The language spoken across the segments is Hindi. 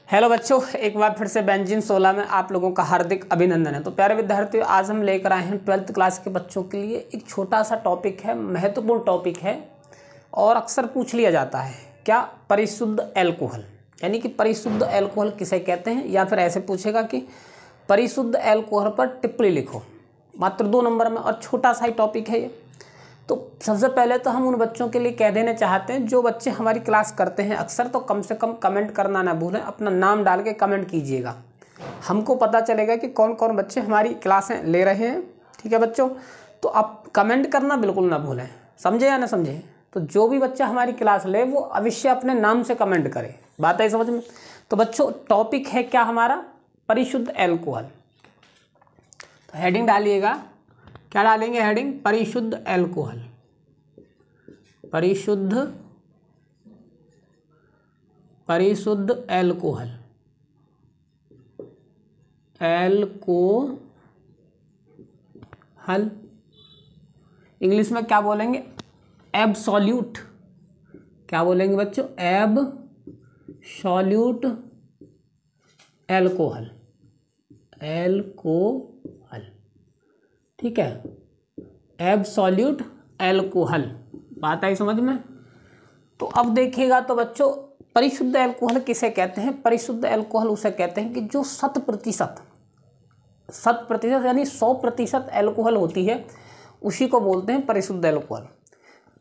हेलो बच्चों, एक बार फिर से बेंजीन 16 में आप लोगों का हार्दिक अभिनंदन है। तो प्यारे विद्यार्थियों, आज हम लेकर आए हैं 12th क्लास के बच्चों के लिए एक छोटा सा टॉपिक है, महत्वपूर्ण टॉपिक है और अक्सर पूछ लिया जाता है। क्या? परिशुद्ध एल्कोहल, यानी कि परिशुद्ध एल्कोहल किसे कहते हैं, या फिर ऐसे पूछेगा कि परिशुद्ध एल्कोहल पर टिप्पणी लिखो। मात्र 2 नंबर में और छोटा सा ही टॉपिक है ये। तो सबसे पहले तो हम उन बच्चों के लिए कह देना चाहते हैं जो बच्चे हमारी क्लास करते हैं अक्सर, तो कम से कम कमेंट करना ना भूलें, अपना नाम डाल के कमेंट कीजिएगा। हमको पता चलेगा कि कौन कौन बच्चे हमारी क्लासें ले रहे हैं। ठीक है बच्चों, तो आप कमेंट करना बिल्कुल ना भूलें, समझे या ना समझे। तो जो भी बच्चा हमारी क्लास ले वो अवश्य अपने नाम से कमेंट करे। बात है समझ में। तो बच्चों, टॉपिक है क्या हमारा? परिशुद्ध एल्कोहल। तो हेडिंग डालिएगा, क्या डालेंगे heading? परिशुद्ध alcohol. परिशुद्ध alcohol. Alcohol English में क्या बोलेंगे? एब्सोल्यूट। क्या बोलेंगे बच्चों? Absolute alcohol. एल्कोहल, ठीक है, एब्सोल्यूट एल्कोहल। बात आई समझ में। तो अब देखिएगा तो बच्चों, परिशुद्ध एल्कोहल किसे कहते हैं? परिशुद्ध एल्कोहल उसे कहते हैं कि जो 100% यानी 100% एल्कोहल होती है, उसी को बोलते हैं परिशुद्ध एल्कोहल।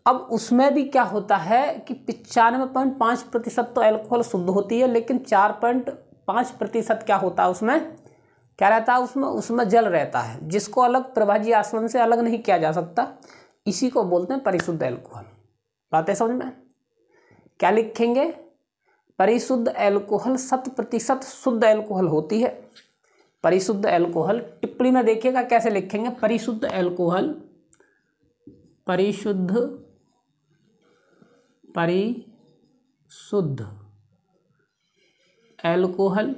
अब उसमें भी क्या होता है कि 95.5% तो एल्कोहल शुद्ध होती है, लेकिन 4.5% क्या होता है उसमें? क्या रहता है उसमें जल रहता है, जिसको अलग प्रभाजी आसवन से अलग नहीं किया जा सकता। इसी को बोलते हैं परिशुद्ध एल्कोहल। बात है समझ में। क्या लिखेंगे? परिशुद्ध एल्कोहल 100% शुद्ध एल्कोहल होती है। परिशुद्ध एल्कोहल टिप्पणी में देखिएगा कैसे लिखेंगे। परिशुद्ध एल्कोहल, परिशुद्ध एल्कोहल,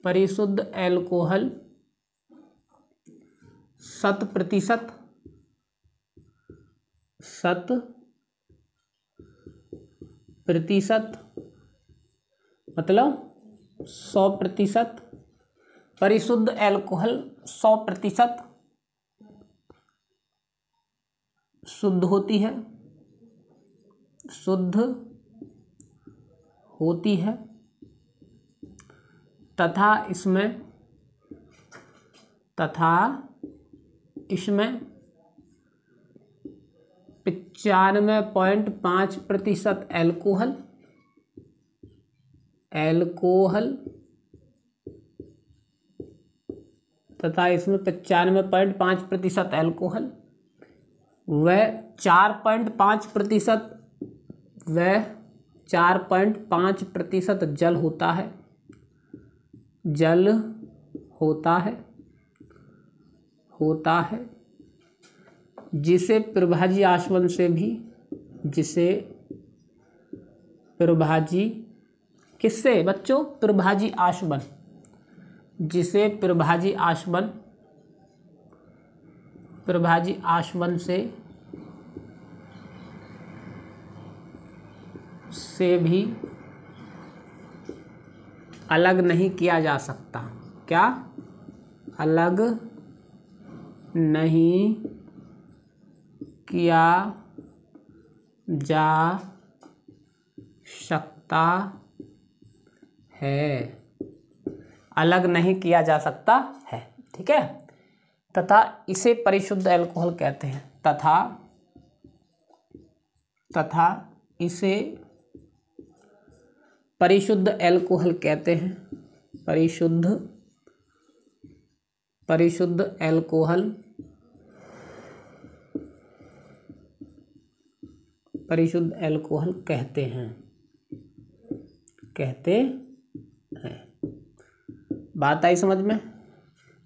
परिशुद्ध एल्कोहल 100%, मतलब 100%। परिशुद्ध एल्कोहल 100% शुद्ध होती है, तथा इसमें 95.5% एल्कोहल तथा इसमें 95.5% एल्कोहल व 4.5% जल होता है, जिसे प्रभाजी आसवन से भी, किससे बच्चों? प्रभाजी आसवन, जिसे प्रभाजी आसवन से भी अलग नहीं किया जा सकता। क्या? अलग नहीं किया जा सकता है। अलग नहीं किया जा सकता है, ठीक है। तथा इसे परिशुद्ध एल्कोहल कहते हैं। तथा इसे परिशुद्ध एल्कोहल कहते हैं। परिशुद्ध एल्कोहल, परिशुद्ध एल्कोहल कहते हैं। बात आई समझ में।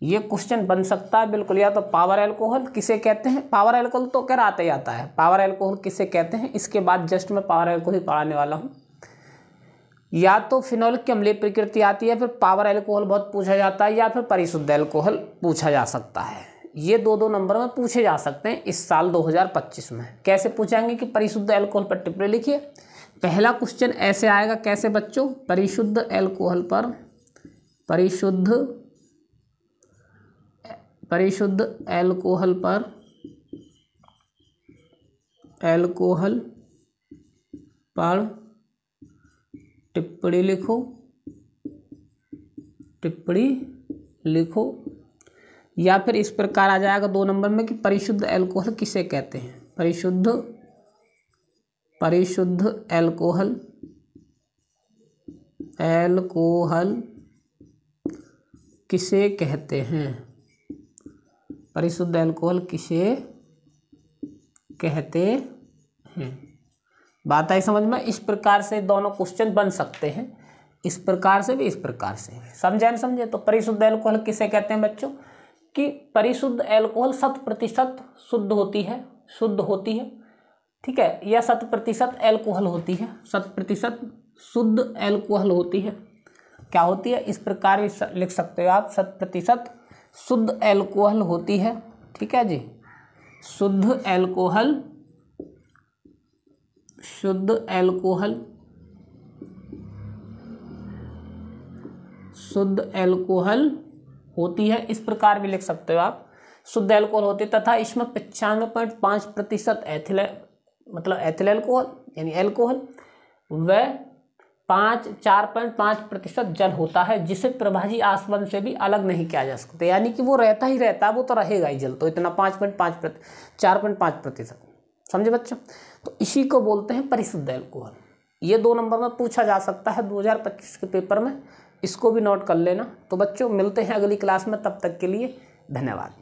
ये क्वेश्चन बन सकता है बिल्कुल, या तो पावर एल्कोहल किसे कहते हैं? पावर एल्कोहल तो क्या आता ही आता है। पावर एल्कोहल किसे कहते हैं, इसके बाद जस्ट मैं पावर एल्कोहल पढ़ाने वाला हूँ। या तो फिनोलिक की अम्लीय प्रकृति आती है, फिर पावर एल्कोहल बहुत पूछा जाता है, या फिर परिशुद्ध एल्कोहल पूछा जा सकता है। ये 2 नंबर में पूछे जा सकते हैं इस साल 2025 में। कैसे पूछेंगे कि परिशुद्ध एल्कोहल पर टिप्पणी लिखिए, पहला क्वेश्चन ऐसे आएगा, कैसे बच्चों, परिशुद्ध अल्कोहल पर परिशुद्ध अल्कोहल पर टिप्पणी लिखो। या फिर इस प्रकार आ जाएगा 2 नंबर में कि परिशुद्ध अल्कोहल किसे कहते हैं, परिशुद्ध अल्कोहल किसे कहते हैं, परिशुद्ध अल्कोहल किसे कहते हैं। बात आई समझ में। इस प्रकार से दोनों क्वेश्चन बन सकते हैं, इस प्रकार से भी, इस प्रकार से भी। समझे न समझे। तो परिशुद्ध अल्कोहल किसे कहते हैं बच्चों, कि परिशुद्ध अल्कोहल 100% शुद्ध होती है, ठीक है, या 100% अल्कोहल होती है, 100% शुद्ध अल्कोहल होती है। क्या होती है, इस प्रकार भी लिख सकते हो आप, 100% शुद्ध अल्कोहल होती है। ठीक है जी, शुद्ध अल्कोहल होती है, इस प्रकार भी लिख सकते हो आप, शुद्ध अल्कोहल होती है। तथा इसमें 95.5% एथिल अल्कोहल यानी अल्कोहल व 4.5% जल होता है, जिसे प्रभाजी आसवन से भी अलग नहीं किया जा सकता। यानी कि वो रहता ही रहता है, वो तो रहेगा ही जल, तो इतना 4.5% समझे बच्चों। तो इसी को बोलते हैं परिशुद्ध अल्कोहल। ये 2 नंबर में पूछा जा सकता है 2025 के पेपर में, इसको भी नोट कर लेना। तो बच्चों मिलते हैं अगली क्लास में, तब तक के लिए धन्यवाद।